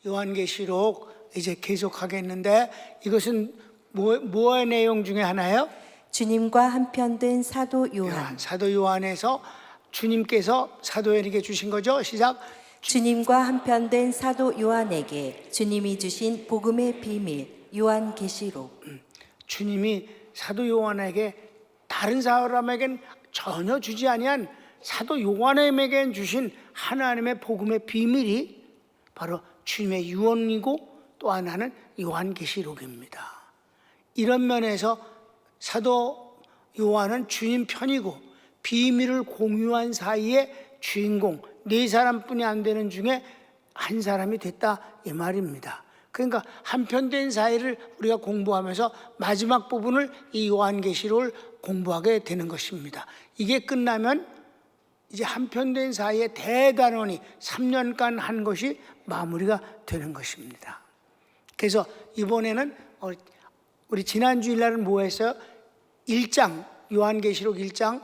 요한계시록 이제 계속하겠는데 이것은 뭐의 내용 중에 하나예요? 주님과 한편 된 사도 요한. 사도 요한에서 주님께서 사도 요한에게 주신 거죠. 시작. 주님과 한편 된 사도 요한에게 주님이 주신 복음의 비밀 요한계시록. 주님이 사도 요한에게 다른 사람에겐 전혀 주지 아니한 사도 요한에게 주신 하나님의 복음의 비밀이 바로 주님의 유언이고 또 하나는 요한계시록입니다. 이런 면에서 사도 요한은 주님 편이고 비밀을 공유한 사이에 주인공 네 사람뿐이 안 되는 중에 한 사람이 됐다 이 말입니다. 그러니까 한편된 사이를 우리가 공부하면서 마지막 부분을 이 요한계시록을 공부하게 되는 것입니다. 이게 끝나면 이제 한편된 사이에 대단원이 3년간 한 것이 마무리가 되는 것입니다. 그래서 이번에는 우리 지난 주일날은 뭐 했어요? 1장 요한계시록 1장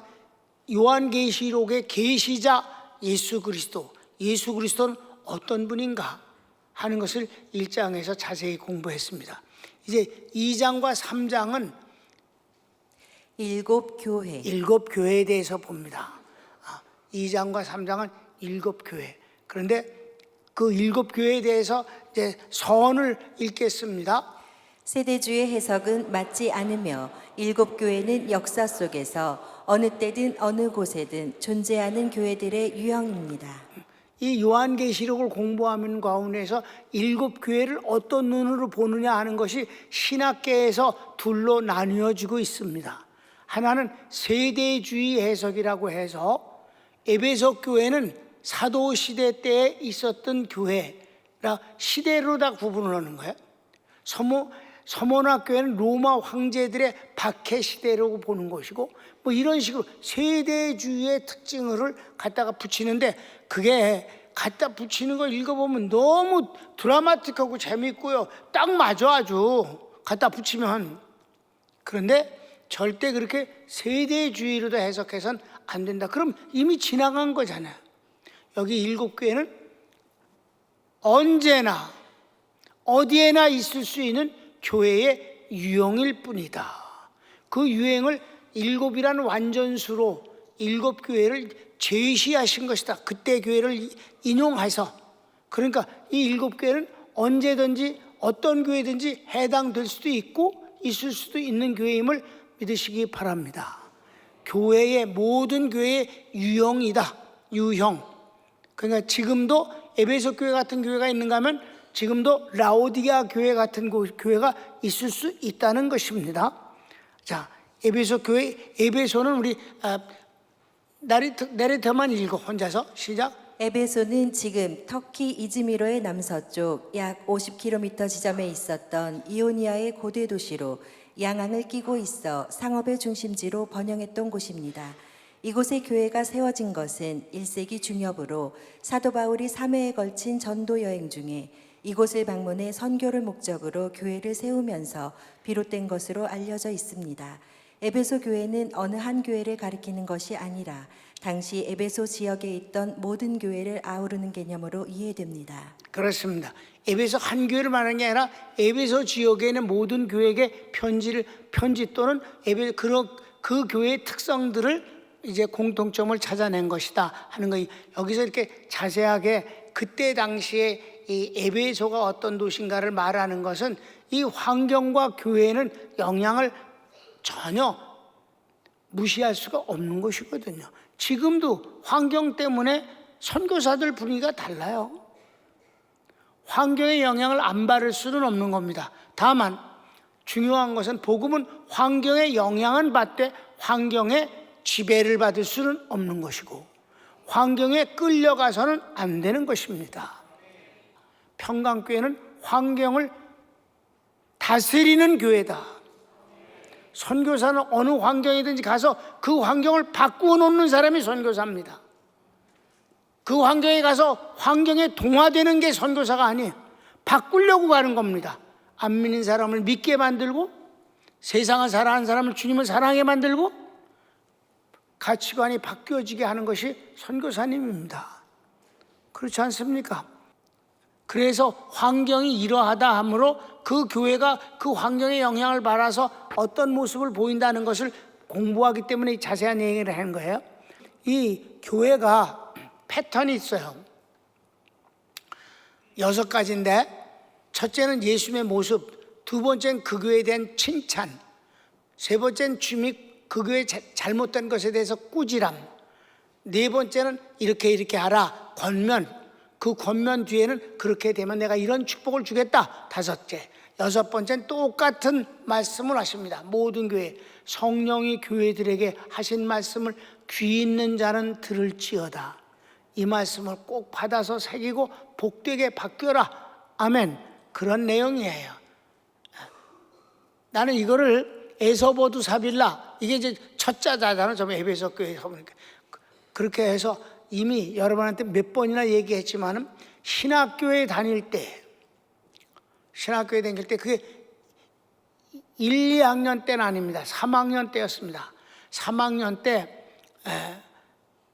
요한계시록의 계시자 예수 그리스도는 어떤 분인가 하는 것을 1장에서 자세히 공부했습니다. 이제 2장과 3장은 일곱 교회에 대해서 봅니다. 2장과 3장은 7교회. 그런데 그 7교회에 대해서 이제 서원을 읽겠습니다. 세대주의 해석은 맞지 않으며 일곱 교회는 역사 속에서 어느 때든 어느 곳에든 존재하는 교회들의 유형입니다. 이 요한계시록을 공부하는 가운데서 7교회를 어떤 눈으로 보느냐 하는 것이 신학계에서 둘로 나뉘어지고 있습니다. 하나는 세대주의 해석이라고 해서 에베소 교회는 사도 시대 때에 있었던 교회라 시대로 다 구분을 하는 거예요. 서머나 교회는 로마 황제들의 박해 시대라고 보는 것이고 뭐 이런 식으로 세대주의의 특징을 갖다가 붙이는데 그게 갖다 붙이는 걸 읽어보면 너무 드라마틱하고 재밌고요. 딱 맞아 아주 갖다 붙이면. 그런데 절대 그렇게 세대주의로도 해석해서는 안 된다. 그럼 이미 지나간 거잖아요. 여기 7교회는 언제나 어디에나 있을 수 있는 교회의 유형일 뿐이다. 그 유행을 7이라는 완전수로 7교회를 제시하신 것이다. 그때 교회를 인용해서 그러니까 이 7교회는 언제든지 어떤 교회든지 해당될 수도 있고 있을 수도 있는 교회임을 믿으시기 바랍니다. 교회의 모든 교회의 유형이다. 유형. 그러니까 지금도 에베소 교회 같은 교회가 있는가 하면 지금도 라오디게아 교회 같은 교회가 있을 수 있다는 것입니다. 자, 에베소 교회, 에베소는 우리 나레터만 읽어 혼자서 시작. 에베소는 지금 터키 이즈미로의 남서쪽 약 50km 지점에 있었던 이오니아의 고대 도시로 양항을 끼고 있어 상업의 중심지로 번영했던 곳입니다. 이곳에 교회가 세워진 것은 1세기 중엽으로 사도 바울이 3회에 걸친 전도 여행 중에 이곳을 방문해 선교를 목적으로 교회를 세우면서 비롯된 것으로 알려져 있습니다. 에베소 교회는 어느 한 교회를 가리키는 것이 아니라 당시 에베소 지역에 있던 모든 교회를 아우르는 개념으로 이해됩니다. 그렇습니다. 에베소 한 교회를 말하는 게 아니라 에베소 지역에 있는 모든 교회에게 편지 또는 그 교회의 특성들을 이제 공통점을 찾아낸 것이다 하는 거. 여기서 이렇게 자세하게 그때 당시에 이 에베소가 어떤 도시인가를 말하는 것은 이 환경과 교회는 영향을 전혀 무시할 수가 없는 것이거든요. 지금도 환경 때문에 선교사들 분위기가 달라요. 환경의 영향을 안 받을 수는 없는 겁니다. 다만 중요한 것은 복음은 환경의 영향은 받되 환경의 지배를 받을 수는 없는 것이고 환경에 끌려가서는 안 되는 것입니다. 평강교회는 환경을 다스리는 교회다. 선교사는 어느 환경이든지 가서 그 환경을 바꾸어 놓는 사람이 선교사입니다. 그 환경에 가서 환경에 동화되는 게 선교사가 아니에요. 바꾸려고 가는 겁니다. 안 믿는 사람을 믿게 만들고 세상을 사랑하는 사람을 주님을 사랑하게 만들고 가치관이 바뀌어지게 하는 것이 선교사님입니다. 그렇지 않습니까? 그래서 환경이 이러하다 하므로 그 교회가 그 환경에 영향을 받아서 어떤 모습을 보인다는 것을 공부하기 때문에 자세한 얘기를 하는 거예요. 이 교회가 패턴이 있어요. 6가지인데, 첫째는 예수님의 모습, 두 번째는 그 교회에 대한 칭찬, 세 번째는 주님이 그 교회 잘못된 것에 대해서 꾸지람, 네 번째는 이렇게 하라, 권면. 그 권면 뒤에는 그렇게 되면 내가 이런 축복을 주겠다, 다섯째. 여섯 번째는 똑같은 말씀을 하십니다. 모든 교회, 성령이 교회들에게 하신 말씀을 귀 있는 자는 들을지어다. 이 말씀을 꼭 받아서 새기고 복되게 바뀌어라. 아멘. 그런 내용이에요. 나는 이거를 에서보두 사빌라, 이게 이제 첫 자잖아요. 저 에베소 교회에서 보니까 그렇게 해서 이미 여러분한테 몇 번이나 얘기했지만은 신학교에 다닐 때 그게 1, 2학년 때는 아닙니다. 3학년 때였습니다. 3학년 때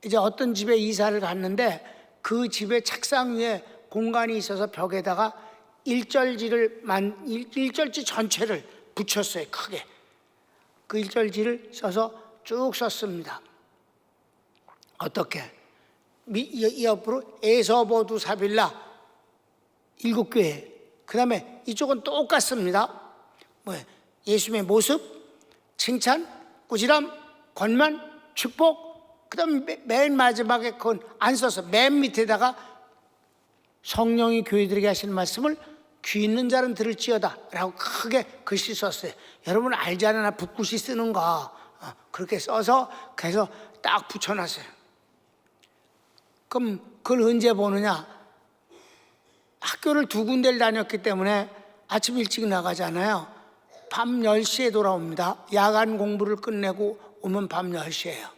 이제 어떤 집에 이사를 갔는데 그 집의 책상 위에 공간이 있어서 벽에다가 일절지 전체를 붙였어요. 크게. 그 일절지를 써서 쭉 썼습니다. 어떻게? 옆으로 에서보두 사빌라 7교회. 그 다음에 이쪽은 똑같습니다. 예수님의 모습, 칭찬, 꾸지람, 권면, 축복. 그 다음에 맨 마지막에 그건 안 써서 맨 밑에다가 성령이 교회들에게 하시는 말씀을 귀 있는 자는 들을지어다 라고 크게 글씨 썼어요. 여러분 알지 않으나 붓글씨 쓰는 거 그렇게 써서 그래서 딱 붙여놨어요. 그럼 그걸 언제 보느냐? 학교를 2군데를 다녔기 때문에 아침 일찍 나가잖아요. 밤 10시에 돌아옵니다. 야간 공부를 끝내고 오면 밤 10시예요.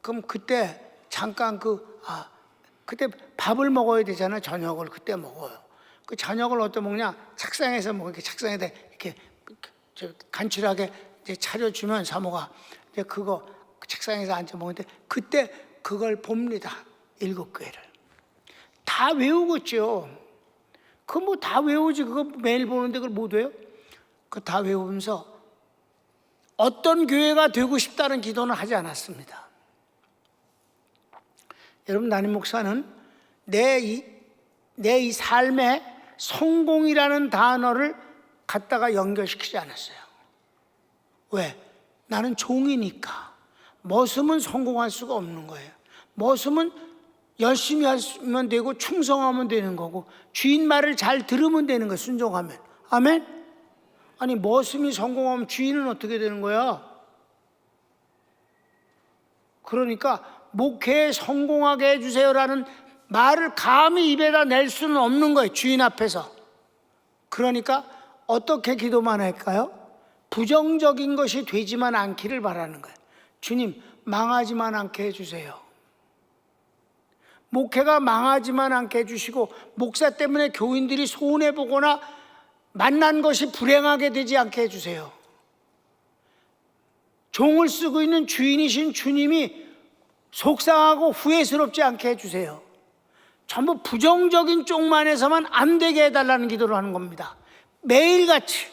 그럼 그때 잠깐 그때 밥을 먹어야 되잖아요. 저녁을 그때 먹어요. 그 저녁을 어떻게 먹냐? 책상에서 이렇게 책상에다 이렇게 간추하게 이제 차려주면 사모가 이제 그거 책상에서 앉아 먹는데 그때 그걸 봅니다. 7교회를 다 외우겠죠. 그거 다 외우지. 그거 매일 보는데 그걸 못 외워? 그거 다 외우면서 어떤 교회가 되고 싶다는 기도는 하지 않았습니다. 여러분, 담임 목사는 내 이 삶에 성공이라는 단어를 갖다가 연결시키지 않았어요. 왜? 나는 종이니까. 머슴은 성공할 수가 없는 거예요. 머슴은 열심히 하면 되고 충성하면 되는 거고 주인 말을 잘 들으면 되는 거예요. 순종하면. 아멘? 아니 머슴이 성공하면 주인은 어떻게 되는 거야? 그러니까 목회에 성공하게 해주세요라는 말을 감히 입에다 낼 수는 없는 거예요. 주인 앞에서. 그러니까 어떻게 기도만 할까요? 부정적인 것이 되지만 않기를 바라는 거예요. 주님, 망하지만 않게 해주세요. 목회가 망하지만 않게 해주시고 목사 때문에 교인들이 손해보거나 만난 것이 불행하게 되지 않게 해주세요. 종을 쓰고 있는 주인이신 주님이 속상하고 후회스럽지 않게 해주세요. 전부 부정적인 쪽만 해서만 안 되게 해달라는 기도를 하는 겁니다. 매일같이.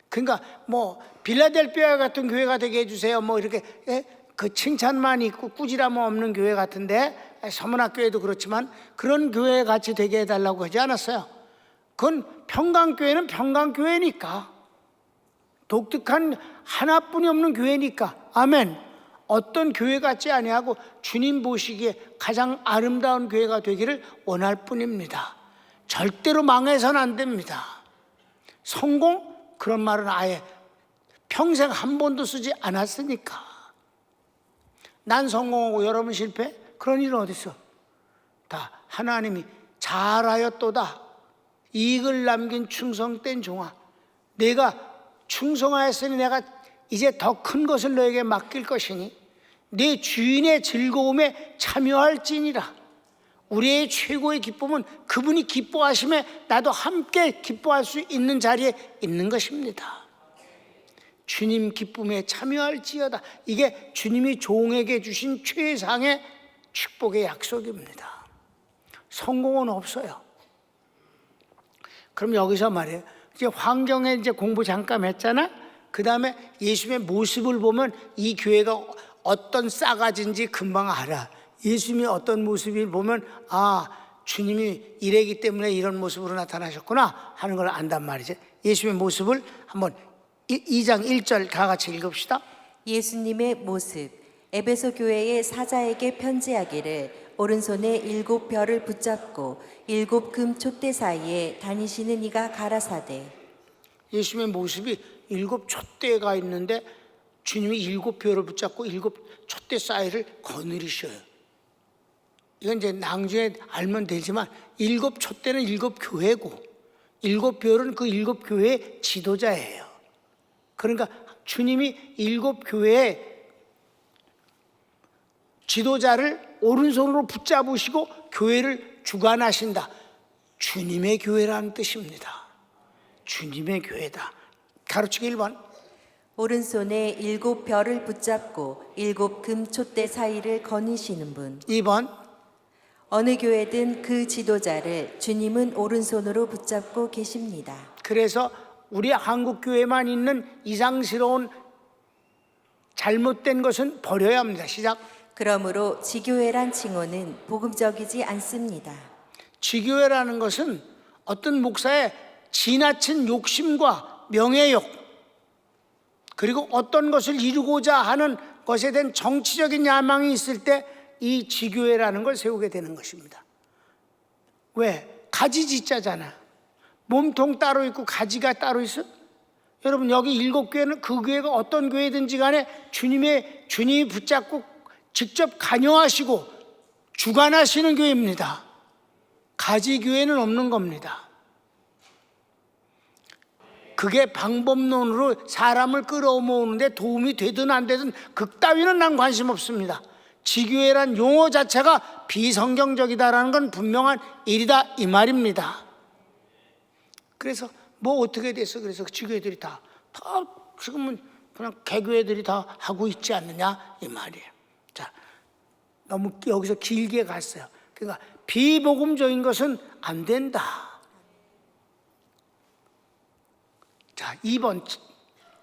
그러니까 빌라델피아 같은 교회가 되게 해주세요. 이렇게 그 칭찬만 있고 꾸지람 없는 교회 같은데 서문학교에도 그렇지만 그런 교회 같이 되게 해달라고 하지 않았어요. 그건 평강교회는 평강교회니까, 독특한 하나뿐이 없는 교회니까. 아멘. 어떤 교회 같지 아니하고 주님 보시기에 가장 아름다운 교회가 되기를 원할 뿐입니다. 절대로 망해서는 안 됩니다. 성공? 그런 말은 아예 평생 한 번도 쓰지 않았으니까. 난 성공하고 여러분 실패? 그런 일은 어디 있어? 다 하나님이 잘하였도다. 이익을 남긴 충성된 종아, 내가 충성하였으니 내가 이제 더 큰 것을 너에게 맡길 것이니 내 주인의 즐거움에 참여할지니라. 우리의 최고의 기쁨은 그분이 기뻐하심에 나도 함께 기뻐할 수 있는 자리에 있는 것입니다. 주님 기쁨에 참여할지어다. 이게 주님이 종에게 주신 최상의 축복의 약속입니다. 성공은 없어요. 그럼 여기서 말이에요. 이제 환경에 이제 공부 잠깐 했잖아. 그 다음에 예수님의 모습을 보면 이 교회가 어떤 싸가지인지 금방 알아. 예수님이 어떤 모습을 보면 주님이 이래기 때문에 이런 모습으로 나타나셨구나 하는 걸 안단 말이죠. 예수님의 모습을 한번 2장 1절 다 같이 읽읍시다. 예수님의 모습. 에베소 교회의 사자에게 편지하기를 오른손에 7별을 붙잡고 7금 촛대 사이에 다니시는 이가 가라사대. 예수님의 모습이 7 촛대가 있는데 주님이 7별을 붙잡고 7 촛대 사이를 거느리셔요. 이건 이제 나중에 알면 되지만 7 촛대는 7 교회고 7 별은 그 7 교회의 지도자예요. 그러니까 주님이 7 교회의 지도자를 오른손으로 붙잡으시고 교회를 주관하신다. 주님의 교회라는 뜻입니다. 주님의 교회다. 가르치기 1번. 오른손에 7별을 붙잡고 7금 촛대 사이를 거니시는 분. 2번. 어느 교회든 그 지도자를 주님은 오른손으로 붙잡고 계십니다. 그래서 우리 한국 교회만 있는 이상스러운 잘못된 것은 버려야 합니다. 시작. 그러므로 지교회란 칭호는 복음적이지 않습니다. 지교회라는 것은 어떤 목사의 지나친 욕심과 명예욕, 그리고 어떤 것을 이루고자 하는 것에 대한 정치적인 야망이 있을 때 이 지교회라는 걸 세우게 되는 것입니다. 왜? 가지 짓자잖아. 몸통 따로 있고 가지가 따로 있어. 여러분, 여기 7교회는 그 교회가 어떤 교회든지 간에 주님이 붙잡고 직접 관여하시고 주관하시는 교회입니다. 가지 교회는 없는 겁니다. 그게 방법론으로 사람을 끌어모으는데 도움이 되든 안 되든 그따위는 난 관심 없습니다. 지교회란 용어 자체가 비성경적이다라는 건 분명한 일이다 이 말입니다. 그래서 뭐 어떻게 됐어? 그래서 지교회들이 다 지금은 그냥 개교회들이 다 하고 있지 않느냐 이 말이에요. 자, 너무 여기서 길게 갔어요. 그러니까 비복음적인 것은 안 된다. 자, 2번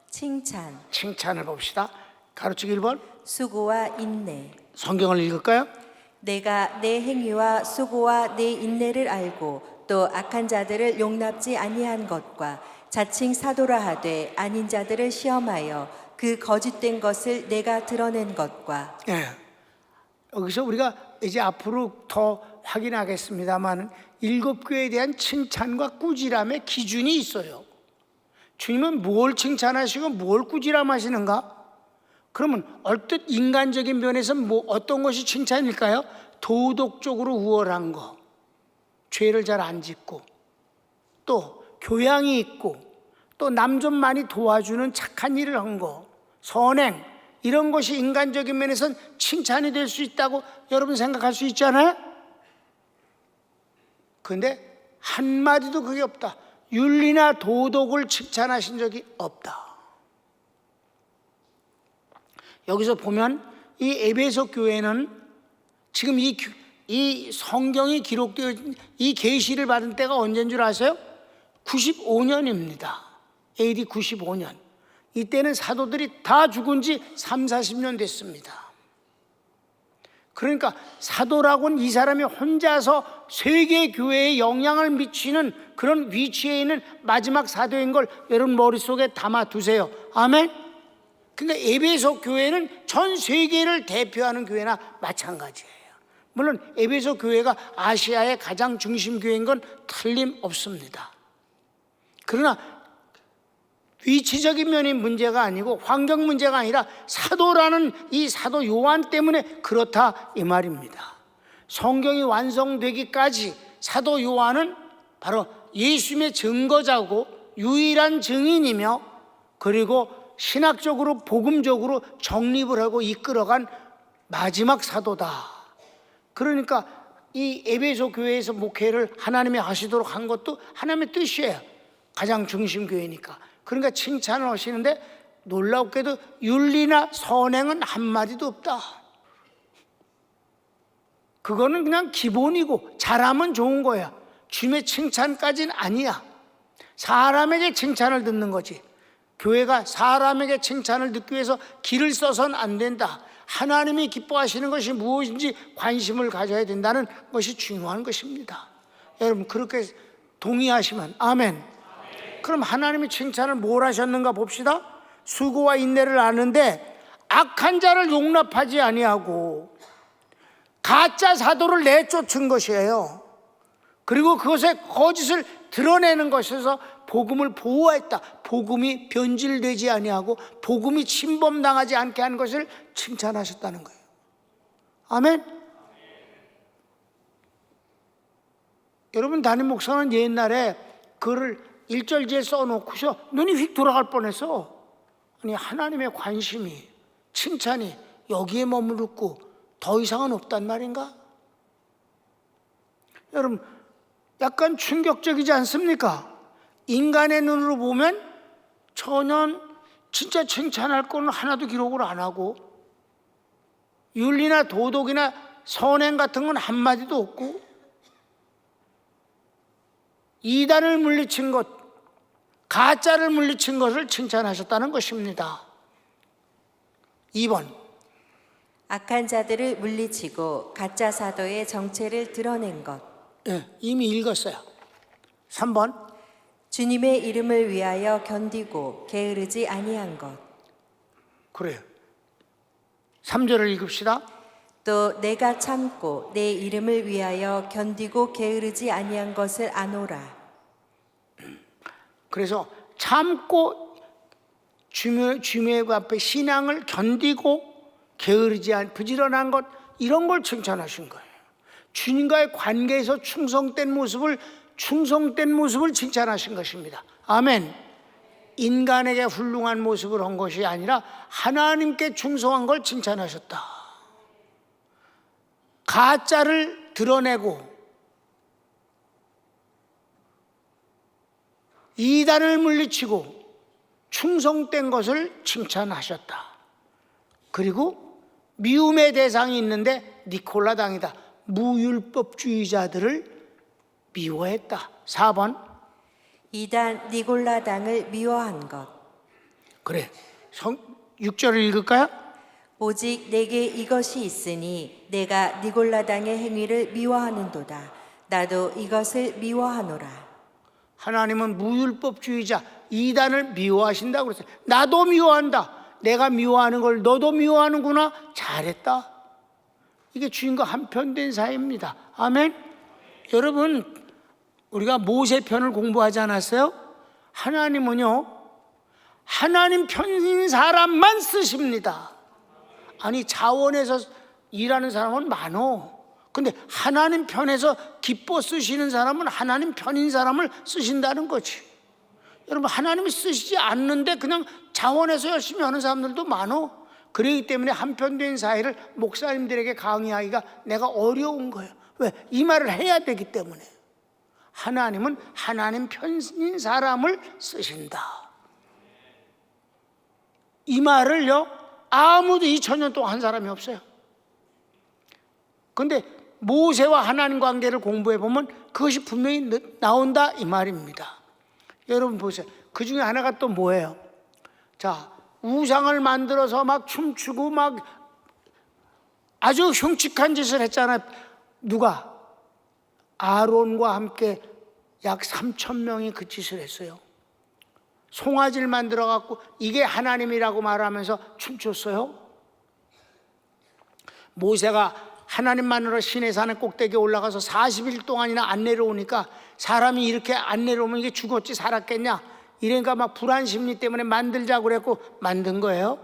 칭찬. 칭찬을 봅시다. 가르치기 1번. 수고와 인내. 성경을 읽을까요? 내가 내 행위와 수고와 내 인내를 알고 또 악한 자들을 용납지 아니한 것과 자칭 사도라 하되 아닌 자들을 시험하여 그 거짓된 것을 내가 드러낸 것과. 여기서 우리가 이제 앞으로 더 확인하겠습니다만 7교회에 대한 칭찬과 꾸지람의 기준이 있어요. 주님은 뭘 칭찬하시고 뭘 꾸지람하시는가? 그러면 얼뜻 인간적인 면에서 어떤 것이 칭찬일까요? 도덕적으로 우월한 거, 죄를 잘 안 짓고, 또 교양이 있고, 또 남 좀 많이 도와주는 착한 일을 한 거, 선행, 이런 것이 인간적인 면에서는 칭찬이 될 수 있다고 여러분 생각할 수 있잖아요? 그런데 한마디도 그게 없다. 윤리나 도덕을 칭찬하신 적이 없다. 여기서 보면 이 에베소 교회는 지금 이 성경이 기록되어 이 계시를 받은 때가 언제인 줄 아세요? 95년입니다. AD 95년. 이때는 사도들이 다 죽은 지 30-40년 됐습니다. 그러니까 사도라고는 이 사람이 혼자서 세계 교회에 영향을 미치는 그런 위치에 있는 마지막 사도인 걸 여러분 머릿속에 담아 두세요. 아멘. 그러니까 에베소 교회는 전 세계를 대표하는 교회나 마찬가지예요. 물론 에베소 교회가 아시아의 가장 중심 교회인 건 틀림없습니다. 그러나 위치적인 면이 문제가 아니고 환경 문제가 아니라 사도라는 이 사도 요한 때문에 그렇다 이 말입니다. 성경이 완성되기까지 사도 요한은 바로 예수님의 증거자고 유일한 증인이며, 그리고 신학적으로 복음적으로 정립을 하고 이끌어간 마지막 사도다. 그러니까 이 에베소 교회에서 목회를 하나님이 하시도록 한 것도 하나님의 뜻이에요. 가장 중심 교회니까. 그러니까 칭찬을 하시는데 놀랍게도 윤리나 선행은 한마디도 없다. 그거는 그냥 기본이고 잘하면 좋은 거야. 주님의 칭찬까지는 아니야. 사람에게 칭찬을 듣는 거지. 교회가 사람에게 칭찬을 듣기 위해서 길을 써서는 안 된다. 하나님이 기뻐하시는 것이 무엇인지 관심을 가져야 된다는 것이 중요한 것입니다. 여러분 그렇게 동의하시면 아멘. 그럼 하나님이 칭찬을 뭘 하셨는가 봅시다. 수고와 인내를 아는데 악한 자를 용납하지 아니하고 가짜 사도를 내쫓은 것이에요. 그리고 그것의 거짓을 드러내는 것에서 복음을 보호했다. 복음이 변질되지 아니하고 복음이 침범당하지 않게 한 것을 칭찬하셨다는 거예요. 아멘. 여러분 담임 목사는 옛날에 글을 1절지에 써놓고서 눈이 휙 돌아갈 뻔했어. 아니 하나님의 관심이 칭찬이 여기에 머무르고 더 이상은 없단 말인가? 여러분 약간 충격적이지 않습니까? 인간의 눈으로 보면 전혀 진짜 칭찬할 거는 하나도 기록을 안 하고 윤리나 도덕이나 선행 같은 건 한마디도 없고 이단을 물리친 것, 가짜를 물리친 것을 칭찬하셨다는 것입니다. 2번 악한 자들을 물리치고 가짜 사도의 정체를 드러낸 것. 이미 읽었어요. 3번 주님의 이름을 위하여 견디고 게으르지 아니한 것. 그래요. 3절을 읽읍시다. 또 내가 참고 내 이름을 위하여 견디고 게으르지 아니한 것을 아노라. 그래서 참고 주님의 앞에 신앙을 견디고 게으르지 않 부지런한 것 이런 걸 칭찬하신 거예요. 주님과의 관계에서 충성된 모습을 칭찬하신 것입니다. 아멘. 인간에게 훌륭한 모습을 한 것이 아니라 하나님께 충성한 걸 칭찬하셨다. 가짜를 드러내고 이단을 물리치고 충성된 것을 칭찬하셨다. 그리고 미움의 대상이 있는데 니콜라당이다. 무율법주의자들을 미워했다. 4번 이단 니골라당을 미워한 것. 그래 6절을 읽을까요? 오직 내게 이것이 있으니 내가 니골라당의 행위를 미워하는도다. 나도 이것을 미워하노라. 하나님은 무율법주의자 이단을 미워하신다고 그랬어요. 나도 미워한다. 내가 미워하는 걸 너도 미워하는구나. 잘했다. 이게 주님과 한편된 사이입니다. 아멘. 여러분 우리가 모세편을 공부하지 않았어요? 하나님은요 하나님 편인 사람만 쓰십니다. 아니 자원에서 일하는 사람은 많어. 근데 하나님 편에서 기뻐 쓰시는 사람은 하나님 편인 사람을 쓰신다는 거지. 여러분 하나님이 쓰시지 않는데 그냥 자원해서 열심히 하는 사람들도 많어. 그렇기 때문에 한편된 사이를 목사님들에게 강의하기가 내가 어려운 거예요. 왜? 이 말을 해야 되기 때문에. 하나님은 하나님 편인 사람을 쓰신다. 이 말을요 아무도 2000년 동안 한 사람이 없어요. 그런데 모세와 하나님 관계를 공부해 보면 그것이 분명히 나온다 이 말입니다. 여러분 보세요. 그 중에 하나가 또 뭐예요? 자, 우상을 만들어서 막 춤추고 막 아주 흉측한 짓을 했잖아요. 누가? 아론과 함께 약 3,000명이 그 짓을 했어요. 송아지를 만들어 갖고 이게 하나님이라고 말하면서 춤췄어요. 모세가 하나님만으로 시내산의 꼭대기에 올라가서 40일 동안이나 안 내려오니까 사람이 이렇게 안 내려오면 이게 죽었지 살았겠냐 이러니까 막 불안 심리 때문에 만들자고 그랬고 만든 거예요.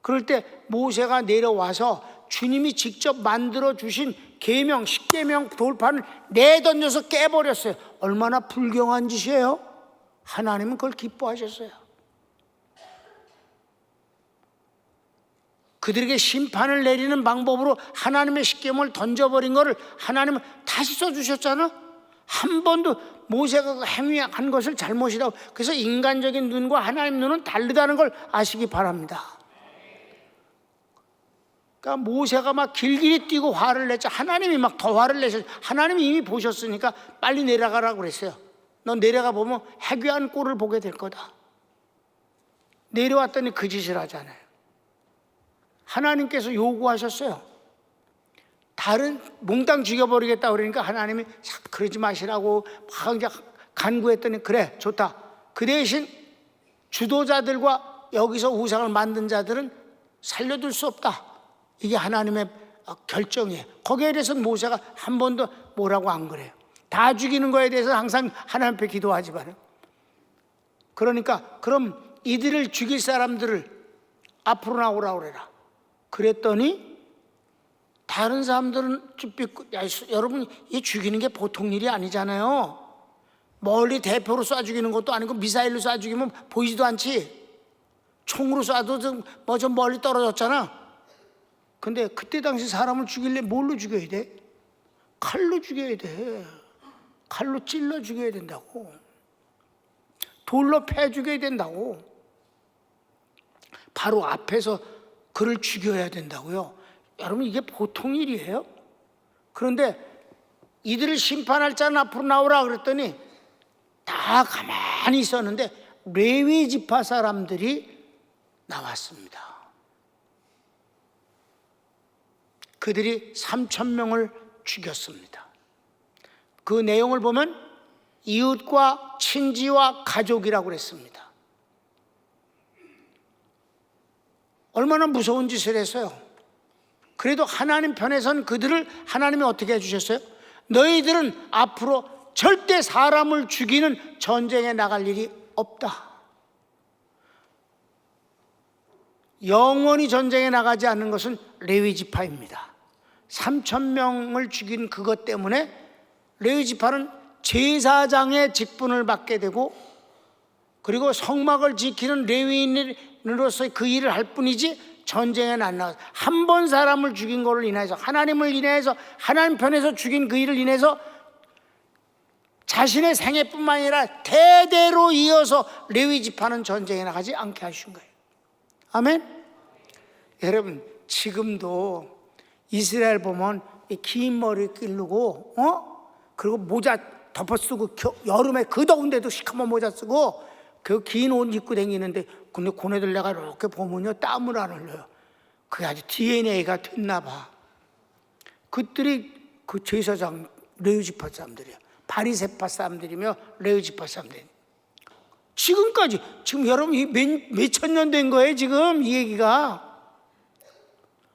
그럴 때 모세가 내려와서 주님이 직접 만들어 주신 계명 10계명 돌판을 내던져서 깨버렸어요. 얼마나 불경한 짓이에요. 하나님은 그걸 기뻐하셨어요. 그들에게 심판을 내리는 방법으로 하나님의 십계명을 던져버린 거를 하나님은 다시 써주셨잖아. 한 번도 모세가 행위한 것을 잘못이라고. 그래서 인간적인 눈과 하나님 눈은 다르다는 걸 아시기 바랍니다. 그러니까 모세가 막 길길이 뛰고 화를 냈죠. 하나님이 막 더 화를 내셔. 하나님이 이미 보셨으니까 빨리 내려가라고 그랬어요. 너 내려가 보면 해괴한 꼴을 보게 될 거다. 내려왔더니 그 짓을 하잖아요. 하나님께서 요구하셨어요. 다른 몽땅 죽여버리겠다 그러니까 하나님이 그러지 마시라고 막 이제 간구했더니 그래 좋다. 그 대신 주도자들과 여기서 우상을 만든 자들은 살려둘 수 없다. 이게 하나님의 결정이에요. 거기에 대해서는 모세가 한 번도 뭐라고 안 그래요. 다 죽이는 거에 대해서 항상 하나님 앞에 기도하지 말아요. 그러니까 그럼 이들을 죽일 사람들을 앞으로 나오라고 그래라. 그랬더니 다른 사람들은 여러분 이 죽이는 게 보통 일이 아니잖아요. 멀리 대포로 쏴 죽이는 것도 아니고 미사일로 쏴 죽이면 보이지도 않지. 총으로 쏴도 뭐 좀 멀리 떨어졌잖아. 근데 그때 당시 사람을 죽일래 뭘로 죽여야 돼? 칼로 죽여야 돼. 칼로 찔러 죽여야 된다고. 돌로 패 죽여야 된다고. 바로 앞에서 그를 죽여야 된다고요. 여러분 이게 보통 일이에요? 그런데 이들을 심판할 자는 앞으로 나오라 그랬더니 다 가만히 있었는데 레위 지파 사람들이 나왔습니다. 그들이 3,000명을 죽였습니다. 그 내용을 보면 이웃과 친지와 가족이라고 그랬습니다. 얼마나 무서운 짓을 했어요. 그래도 하나님 편에선 그들을 하나님이 어떻게 해주셨어요? 너희들은 앞으로 절대 사람을 죽이는 전쟁에 나갈 일이 없다. 영원히 전쟁에 나가지 않는 것은 레위 지파입니다. 3,000명을 죽인 그것 때문에 레위 지파는 제사장의 직분을 받게 되고 그리고 성막을 지키는 레위인으로서 그 일을 할 뿐이지 전쟁에는 안 나가서 한 번 사람을 죽인 것을 인해서 하나님을 인해서 하나님 편에서 죽인 그 일을 인해서 자신의 생애뿐만 아니라 대대로 이어서 레위 지파는 전쟁에 나가지 않게 하신 거예요. 아멘. 여러분 지금도 이스라엘 보면 긴 머리 기르고 그리고 모자 덮어 쓰고 여름에 그 더운데도 시커먼 모자 쓰고 그 긴 옷 입고 다니는데 근데 고네들 내가 이렇게 보면요 땀을 안 흘려요. 그게 아주 DNA가 됐나 봐. 그들이 그 제사장 레위 지파 사람들이에요. 바리새파 사람들이며 레위 지파 사람들. 지금까지 지금 여러분 몇천 년 된 거예요. 지금 이 얘기가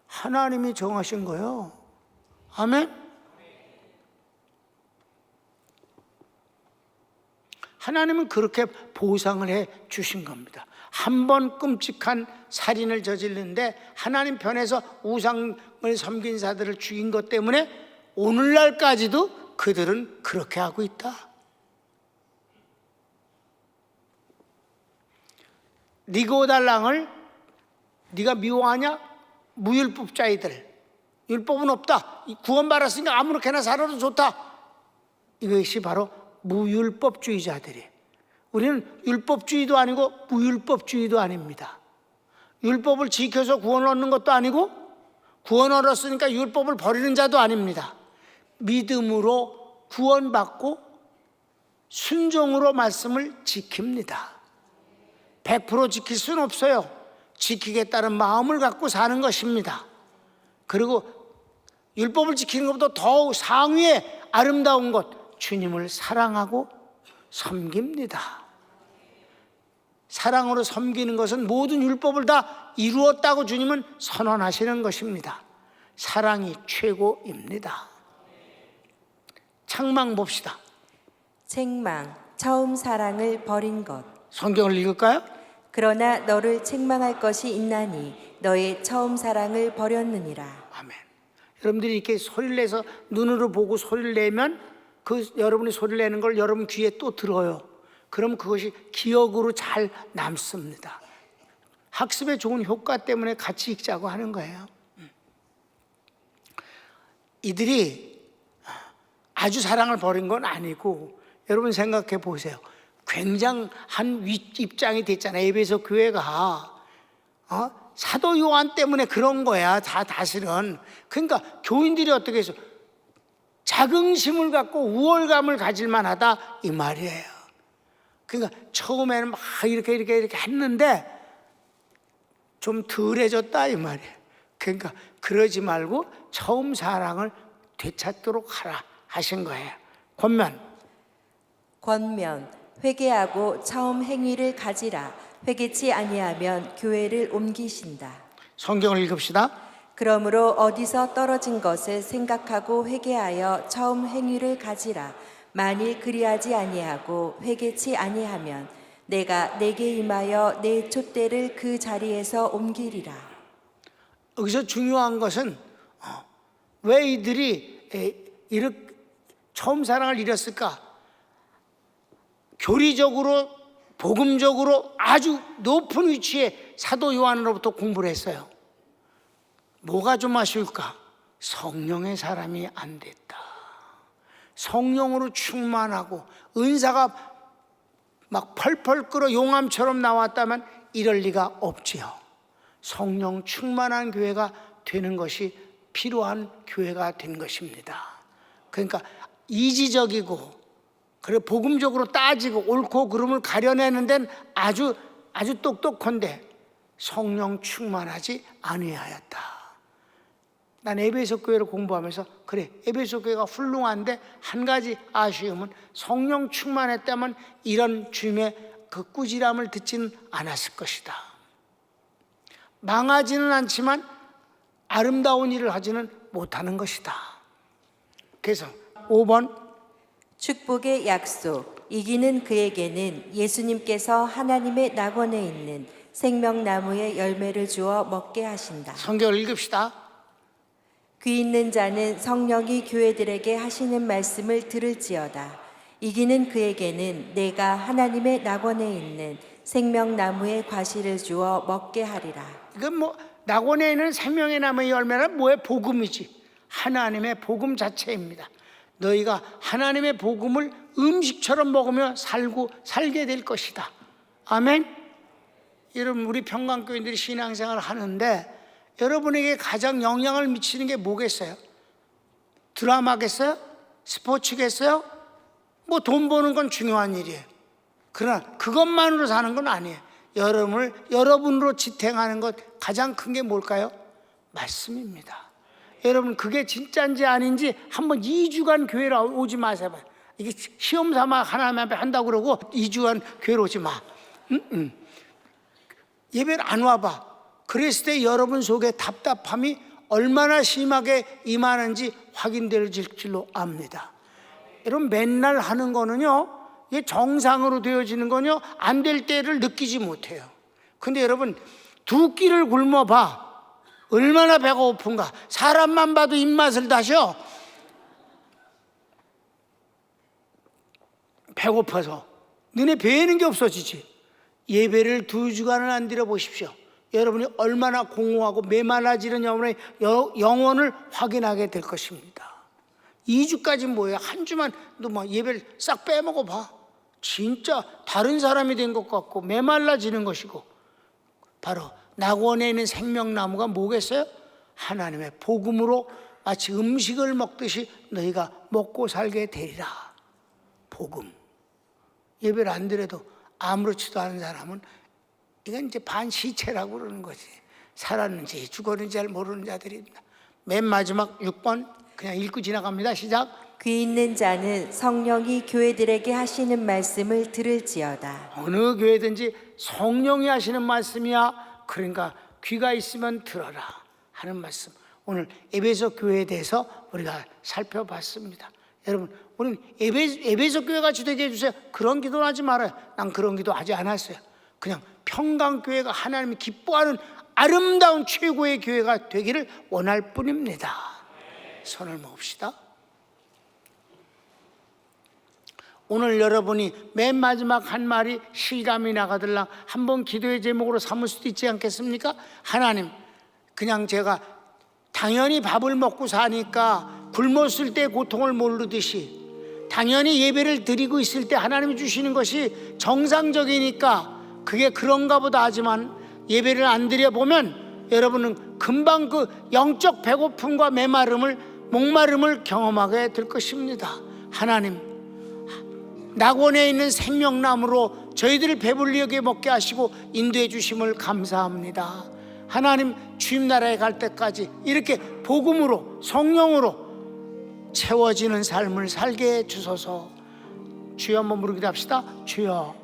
하나님이 정하신 거예요. 아멘. 하나님은 그렇게 보상을 해 주신 겁니다. 한 번 끔찍한 살인을 저질렀는데 하나님 편에서 우상을 섬긴 자들을 죽인 것 때문에 오늘날까지도 그들은 그렇게 하고 있다. 니고달랑을 네가 미워하냐? 무율법자이들, 율법은 없다. 구원받았으니까 아무렇게나 살아도 좋다. 이것이 바로 무율법주의자들이에요. 우리는 율법주의도 아니고 무율법주의도 아닙니다. 율법을 지켜서 구원을 얻는 것도 아니고 구원을 얻었으니까 율법을 버리는 자도 아닙니다. 믿음으로 구원받고 순종으로 말씀을 지킵니다. 100% 지킬 수는 없어요. 지키겠다는 마음을 갖고 사는 것입니다. 그리고 율법을 지키는 것보다 더 상위의 아름다운 것, 주님을 사랑하고 섬깁니다. 사랑으로 섬기는 것은 모든 율법을 다 이루었다고 주님은 선언하시는 것입니다. 사랑이 최고입니다. 책망 봅시다. 책망, 처음 사랑을 버린 것. 성경을 읽을까요? 그러나 너를 책망할 것이 있나니 너의 처음 사랑을 버렸느니라. 아멘. 여러분들이 이렇게 소리를 내서 눈으로 보고 소리를 내면 그 여러분이 소리를 내는 걸 여러분 귀에 또 들어요. 그럼 그것이 기억으로 잘 남습니다. 학습에 좋은 효과 때문에 같이 읽자고 하는 거예요. 이들이 아주 사랑을 버린 건 아니고 여러분 생각해 보세요. 굉장한 입장이 됐잖아요. 에베소 교회가 사도 요한 때문에 그런 거야. 다 사실은. 그러니까 교인들이 어떻게 해서 자긍심을 갖고 우월감을 가질 만하다 이 말이에요. 그러니까 처음에는 막 이렇게 했는데 좀 덜해졌다 이 말이에요. 그러니까 그러지 말고 처음 사랑을 되찾도록 하라 하신 거예요. 권면 회개하고 처음 행위를 가지라. 회개치 아니하면 교회를 옮기신다. 성경을 읽읍시다. 그러므로 어디서 떨어진 것을 생각하고 회개하여 처음 행위를 가지라. 만일 그리하지 아니하고 회개치 아니하면 내가 내게 임하여 내 촛대를 그 자리에서 옮기리라. 여기서 중요한 것은 왜 이들이 이렇게 처음 사랑을 잃었을까? 교리적으로 복음적으로 아주 높은 위치에 사도 요한으로부터 공부를 했어요. 뭐가 좀 아쉬울까? 성령의 사람이 안 됐다. 성령으로 충만하고 은사가 막 펄펄 끓어 용암처럼 나왔다면 이럴 리가 없지요. 성령 충만한 교회가 되는 것이 필요한 교회가 된 것입니다. 그러니까 이지적이고 그래 복음적으로 따지고 옳고 그름을 가려내는 데는 아주 똑똑한데 성령 충만하지 아니하였다. 난 에베소 교회를 공부하면서 그래 에베소 교회가 훌륭한데 한 가지 아쉬움은 성령 충만했다면 이런 주님의 그 꾸지람을 듣지는 않았을 것이다. 망하지는 않지만 아름다운 일을 하지는 못하는 것이다. 그래서 5번 축복의 약속. 이기는 그에게는 예수님께서 하나님의 낙원에 있는 생명나무의 열매를 주어 먹게 하신다. 성경을 읽읍시다. 귀 있는 자는 성령이 교회들에게 하시는 말씀을 들을지어다. 이기는 그에게는 내가 하나님의 낙원에 있는 생명나무의 과실을 주어 먹게 하리라. 이건 뭐 낙원에 있는 생명의 나무의 열매는 뭐의 복음이지. 하나님의 복음 자체입니다. 너희가 하나님의 복음을 음식처럼 먹으며 살게 될 것이다. 아멘. 여러분 우리 평강교인들이 신앙생활을 하는데 여러분에게 가장 영향을 미치는 게 뭐겠어요? 드라마겠어요? 스포츠겠어요? 뭐 돈 버는 건 중요한 일이에요. 그러나 그것만으로 사는 건 아니에요. 여러분으로 지탱하는 것 가장 큰 게 뭘까요? 말씀입니다. 여러분 그게 진짜인지 아닌지 한번 2주간 교회를 오지 마세요. 이게 시험 삼아 하나님 앞에 한다고 그러고 2주간 교회를 오지 마. 예배를 안 와봐. 그랬을 때 여러분 속에 답답함이 얼마나 심하게 임하는지 확인될 줄로 압니다. 여러분 맨날 하는 거는요, 이게 정상으로 되어지는 거는요, 안 될 때를 느끼지 못해요. 근데 여러분 두 끼를 굶어봐. 얼마나 배가 고픈가. 사람만 봐도 입맛을 다셔. 배고파서 눈에 배이는 게 없어지지. 예배를 2주간을 안 드려 보십시오. 여러분이 얼마나 공허하고 메말라지는 영혼을 확인하게 될 것입니다. 2주까지 뭐예요? 한 주만 너 뭐 예배를 싹 빼먹어 봐. 진짜 다른 사람이 된 것 같고 메말라지는 것이고. 바로 낙원에 있는 생명나무가 뭐겠어요? 하나님의 복음으로 마치 음식을 먹듯이 너희가 먹고 살게 되리라. 복음. 예배를 안 드려도 아무렇지도 않은 사람은 이건 이제 반시체라고 그러는 거지. 살았는지 죽었는지 잘 모르는 자들입니다. 맨 마지막 6번 그냥 읽고 지나갑니다. 시작. 귀 있는 자는 성령이 교회들에게 하시는 말씀을 들을지어다. 어느 교회든지 성령이 하시는 말씀이야. 그러니까 귀가 있으면 들어라 하는 말씀. 오늘 에베소 교회에 대해서 우리가 살펴봤습니다. 여러분 우리는 에베소 교회 같이 되게 해주세요. 그런 기도는 하지 말아요. 난 그런 기도 하지 않았어요. 그냥 평강교회가 하나님이 기뻐하는 아름다운 최고의 교회가 되기를 원할 뿐입니다. 손을 모읍시다. 오늘 여러분이 맨 마지막 한 말이 실감이 나가들랑 한번 기도의 제목으로 삼을 수도 있지 않겠습니까? 하나님, 그냥 제가 당연히 밥을 먹고 사니까 굶었을 때 고통을 모르듯이 당연히 예배를 드리고 있을 때 하나님이 주시는 것이 정상적이니까 그게 그런가 보다 하지만 예배를 안 드려보면 여러분은 금방 그 영적 배고픔과 메마름을 목마름을 경험하게 될 것입니다. 하나님, 낙원에 있는 생명나무로 저희들을 배불리게 먹게 하시고 인도해 주심을 감사합니다. 하나님, 주님 나라에 갈 때까지 이렇게 복음으로 성령으로 채워지는 삶을 살게 해 주소서. 주여, 한번 부르기도 합시다. 주여.